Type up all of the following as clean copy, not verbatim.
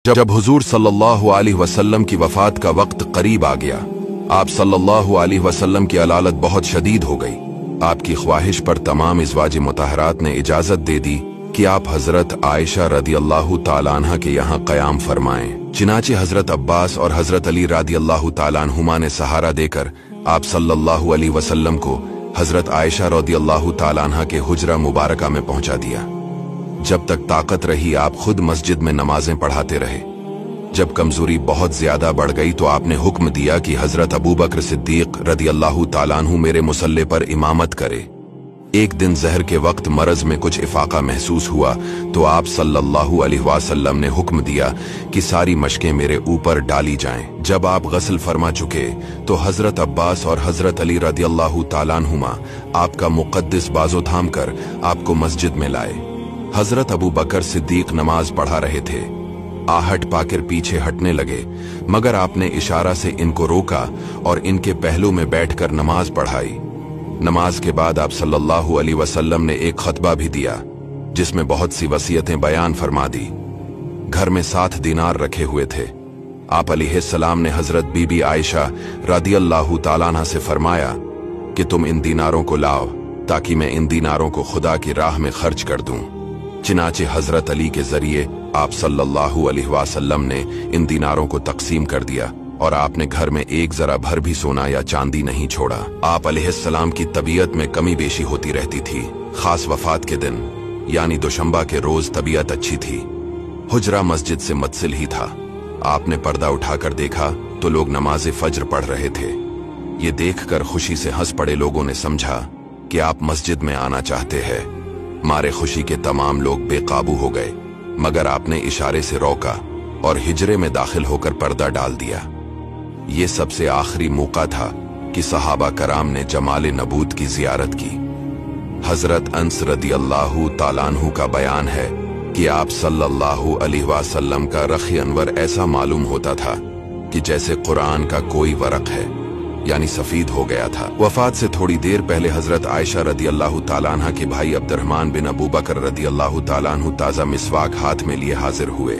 जब हुजूर सल्लल्लाहु अलैहि वसल्लम की वफात का वक्त करीब आ गया, आप सल्लल्लाहु अलैहि वसल्लम की अलालत बहुत शदीद हो गई। आपकी ख्वाहिश पर तमाम इज़वाज मुतहरात ने इजाजत दे दी कि आप हजरत आयशा रदियल्लाहु ताला अन्हा के यहाँ क़याम फरमाएं। चिनाचे हजरत अब्बास और हजरत अली रदियल्लाहु ताला अन्हुमा ने सहारा देकर आप सल्लल्लाहु अलैहि वसल्लम को हजरत आयशा रदियल्लाहु ताला अन्हा के हुजरा मुबारका में पहुंचा दिया। जब तक ताकत रही आप खुद मस्जिद में नमाजें पढ़ाते रहे। जब कमजोरी बहुत ज्यादा बढ़ गई तो आपने हुक्म दिया कि हजरत अबू बकर सिद्दीक रदियल्लाहु ताला अन्हु मेरे मुसल्ले पर इमामत करे। एक दिन जहर के वक्त मरज में कुछ इफाका महसूस हुआ तो आप सल्लल्लाहु अलैहि वसल्लम ने हुक्म दिया कि सारी मशकें मेरे ऊपर डाली जाएं। जब आप गस्ल फरमा चुके तो हजरत अब्बास और हजरत अली रदियल्लाहु ताला अन्हुमा आपका मुक़द्दस बाजो थाम कर आपको मस्जिद में लाए। हजरत अबू बकर सिद्दीक नमाज पढ़ा रहे थे। आहट पाकर पीछे हटने लगे, मगर आपने इशारा से इनको रोका और इनके पहलू में बैठकर नमाज पढ़ाई। नमाज के बाद आप सल्लल्लाहु अलैहि वसल्लम ने एक खतबा भी दिया जिसमें बहुत सी वसीयतें बयान फरमा दी। घर में 7 दीनार रखे हुए थे। आप अलैहिस्सलाम ने हजरत बीबी आयशा रदियल्लाहु ताला अन्हा से फरमाया कि तुम इन दीनारों को लाओ ताकि मैं इन दीनारों को खुदा की राह में खर्च कर दूं। चिनाचे हजरत अली के जरिए आप सल्लल्लाहु अलैहि वसल्लम ने इन दीनारों को तकसीम कर दिया और आपने घर में एक जरा भर भी सोना या चांदी नहीं छोड़ा। आप अलैहिस्सलाम की तबीयत में कमी बेशी होती रहती थी। खास वफात के दिन यानी दोशंबा के रोज तबीयत अच्छी थी। हुजरा मस्जिद से मुत्सिल ही था। आपने पर्दा उठाकर देखा तो लोग नमाज फज्र पढ़ रहे थे। ये देखकर खुशी से हंस पड़े लोगों ने समझा कि आप मस्जिद में आना चाहते हैं। मारे खुशी के तमाम लोग बेकाबू हो गए, मगर आपने इशारे से रोका और हिजरे में दाखिल होकर पर्दा डाल दिया। ये सबसे आखिरी मौका था कि सहाबा कराम ने जमाल नबूत की जियारत की। हजरत अनस रदियल्लाहु ताला अन्हु का बयान है कि आप सल्लल्लाहु अलैहि वसल्लम का रखी अनवर ऐसा मालूम होता था कि जैसे कुरान का कोई वरक है, यानी सफीद हो गया था। वफात से थोड़ी देर पहले हजरत आयशा रदियल्लाहु ताला अन्हा के भाई अब्दुर्रहमान बिन अबू बकर रदियल्लाहु ताला अन्हु ताजा मिसवाक हाथ में लिए हाजिर हुए।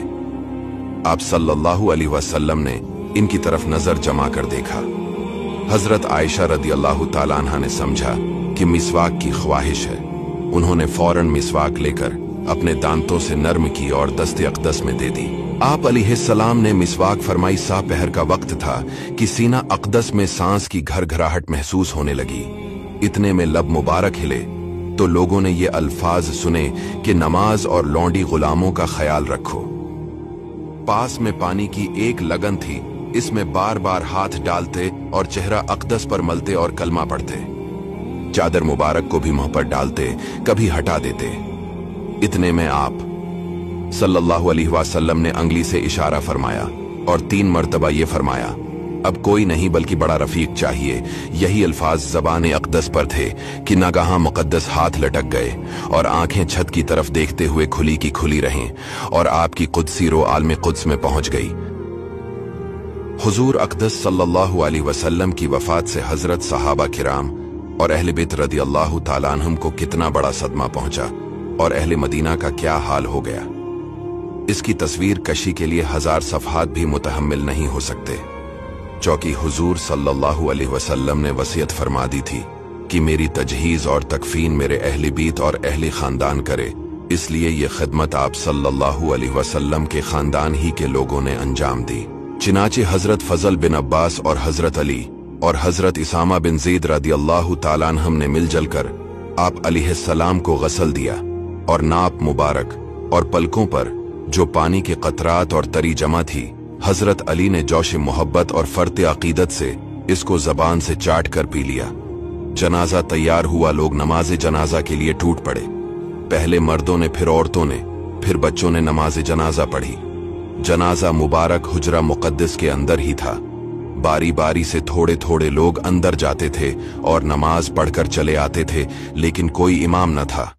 आप सल्लल्लाहु अलैहि वसल्लम ने इनकी तरफ नजर जमा कर देखा। हजरत आयशा रदियल्लाहु ताला अन्हा ने समझा कि मिसवाक की ख्वाहिश है। उन्होंने फौरन मिसवाक लेकर अपने दांतों से नर्म की और दस्ते अक़दस में दे दी। आप अलैहिस्सलाम ने मिसवाक फरमाई। सा पहर का वक्त था कि सीना अक़दस में सांस की घरघराहट महसूस होने लगी। इतने में लब मुबारक हिले तो लोगों ने ये अल्फाज सुने कि नमाज और लौंडी गुलामों का ख्याल रखो। पास में पानी की एक लगन थी, इसमें बार बार हाथ डालते और चेहरा अक़दस पर मलते और कलमा पढ़ते। चादर मुबारक को भी मुंह पर डालते, कभी हटा देते। इतने में आप सल्लल्लाहु अलैहि वसल्लम ने अंगली से इशारा फरमाया और 3 मरतबा ये फरमाया, अब कोई नहीं बल्कि बड़ा रफीक चाहिए। यही अल्फाज ज़बान अक़दस पर थे कि नागाहां मुक़द्दस हाथ लटक गए और आंखें छत की तरफ देखते हुए खुली की खुली रहें और आपकी कुदसी रो आलम कुद्स में पहुंच गई। हुजूर अक़दस सल्लल्लाहु अलैहि वसल्लम की वफात से हजरत सहाबा किराम और अहले बैत रदियल्लाहु ताला अन्हुम को कितना बड़ा सदमा पहुंचा और अहले मदीना का क्या हाल हो गया। इसकी तस्वीर कशी के लिए 1000 सफ़हात भी मुतहम्मिल नहीं हो सकते। चौंकि हुजूर सल्लल्लाहु अलैहि वसल्लम ने वसीयत फरमा दी थी कि मेरी तजहीज और तकफीन मेरे अहले बीत और अहले खानदान करे, इसलिए ये खिदमत आप सल्लल्लाहु अलैहि वसल्लम के खानदान ही के लोगों ने अंजाम दी। चिनाचे हजरत फजल बिन अब्बास और हजरत अली और हजरत इसामा बिन ज़ैद रदियल्लाहु ताला अन्हुम ने मिलजुल कर आप अलैहिस्सलाम को गसल दिया और नाप मुबारक और पलकों पर जो पानी के कतरात और तरी जमा थी, हजरत अली ने जोश मोहब्बत और फर्त अकीदत से इसको जबान से चाट कर पी लिया। जनाजा तैयार हुआ। लोग नमाज जनाजा के लिए टूट पड़े। पहले मर्दों ने, फिर औरतों ने, फिर बच्चों ने नमाज जनाजा पढ़ी। जनाजा मुबारक हुजरा मुक़द्दस के अंदर ही था। बारी बारी से थोड़े थोड़े लोग अंदर जाते थे और नमाज पढ़कर चले आते थे, लेकिन कोई इमाम न था।